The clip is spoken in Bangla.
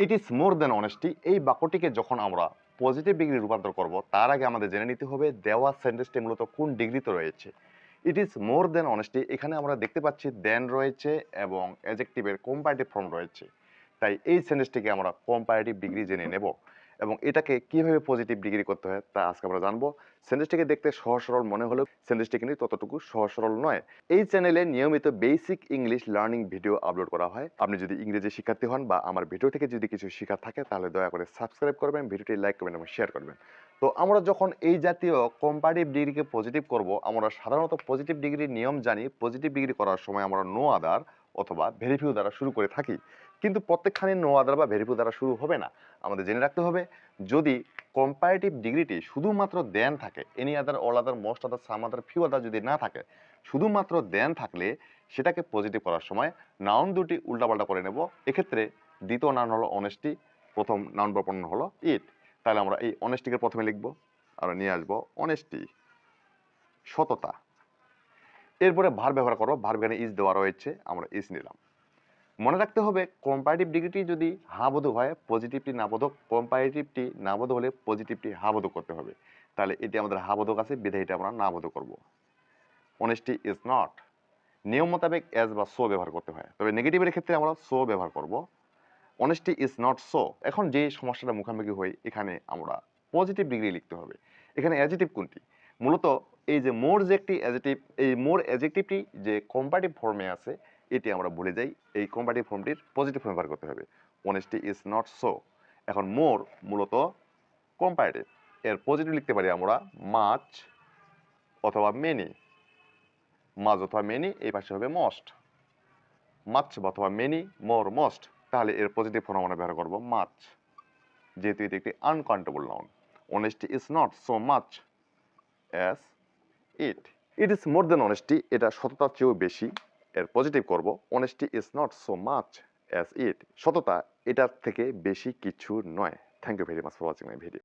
It is more than honesty এই বাক্যটিকে যখন আমরা পজিটিভ ডিগ্রি রূপান্তর করব তার আগে আমাদের জেনে নিতে হবে দেওয়া সেন্টেন্সটি মূলত কোন ডিগ্রিতে রয়েছে। ইট ইজ মোর দেন অনেস্টি এখানে আমরা দেখতে পাচ্ছি দেন রয়েছে এবং অ্যাডজেক্টিভের কম্পারেটিভ ফর্ম রয়েছে। তাই এই সেন্টেন্সটিকে আমরা কম্পারেটিভ ডিগ্রি জেনে নেব এবং এটাকে কিভাবে পজিটিভ ডিগ্রি করতে হয় তা আজকে আমরা জানবো। সেন্টেন্সটিকে দেখতে সহজ সরল মনে হলেও সেন্টেন্সটি কিন্তু ততটুকু সহজ সরল নয়। এই চ্যানেলে নিয়মিত basic English learning video upload করা হয়। আপনি যদি ইংরেজি শিক্ষার্থী হন বা আমার ভিডিও থেকে যদি কিছু শেখার থাকে তাহলে দয়া করে সাবস্ক্রাইব করবেন, ভিডিওটি লাইক করবেন এবং শেয়ার করবেন। তো আমরা যখন এই জাতীয় কম্পারেটিভ ডিগ্রিকে পজিটিভ করব, আমরা সাধারণত পজিটিভ ডিগ্রির নিয়ম জানি। পজিটিভ ডিগ্রি করার সময় আমরা নো আদার অথবা ভেরি ফিউ দ্বারা শুরু করে থাকি, কিন্তু প্রত্যেকখানে নো আদার বা ভেরি ফিউ দ্বারা শুরু হবে না। আমাদের জেনে রাখতে হবে যদি কম্পারেটিভ ডিগ্রিটি শুধুমাত্র দেন থাকে, any other, all other, most other, some other, few other যদি না থাকে, শুধুমাত্র দেন থাকলে সেটাকে পজিটিভ করার সময় নাউন দুটি উল্টাপাল্টা করে নেব। এক্ষেত্রে দ্বিতীয় নাউন হলো অনেস্টি, প্রথম নাউন বা প্রনাউন হলো ইট। তাহলে আমরা এই অনেস্টিকে প্রথমে লিখব আর নিয়ে আসবো অনেস্টি, সততা। এরপরে ভার ব্যবহার করবো, ভার্ব এখানে ইজ দেওয়া রয়েছে, আমরা ইজ নিলাম। মনে রাখতে হবে কম্পারেটিভ ডিগ্রিটি যদি হ্যাঁ বোধক হয় পজিটিভটি না বোধক, কম্পারেটিভটি না বোধক হলে পজিটিভটি হ্যাঁ বোধক করতে হবে। তাহলে এটি আমাদের হ্যাঁ বোধক আছে, বিধায় এটা আমরা না বোধক করবো। অনেস্টি ইজ নট, নিয়ম মোতাবেক অ্যাজ বা সো ব্যবহার করতে হয়, তবে নেগেটিভের ক্ষেত্রে আমরা সো ব্যবহার করব। অনেস্টি ইজ নট সো, এখন যে সমস্যাটা মুখোমুখি হই এখানে আমরা পজিটিভ ডিগ্রি লিখতে হবে। এখানে অ্যাডজেক্টিভ কোনটি? মূলত এই যে মোর যে একটি অ্যাডজেক্টিভ, এই মোর অ্যাডজেক্টিভটি যে কম্পারেটিভ ফর্মে আছে এটি আমরা ভুলে যাই, এই কম্পারেটিভ ফর্মটির পজিটিভ ফর্ম ব্যবহার করতে হবে। অনেস্টি ইজ নট সো, এখন মোর মূলত কম্পারেটিভ, এর পজিটিভ লিখতে পারি আমরা মাচ অথবা মেনি। মাছ অথবা মেনি এই পাশে হবে মোস্ট, মাছ অথবা মেনি, মোর, মোস্ট। তাহলে এর পজিটিভ ফর্ম আমরা ব্যবহার করবো মাছ, যেহেতু এটি একটি uncountable noun. Honesty is not so much as it. It is more than honesty, এটা সততার চেয়েও বেশি, এর পজিটিভ করব honesty is not so much as it, সততা এটার থেকে বেশি কিছু নয়। Thank you very much for watching my video.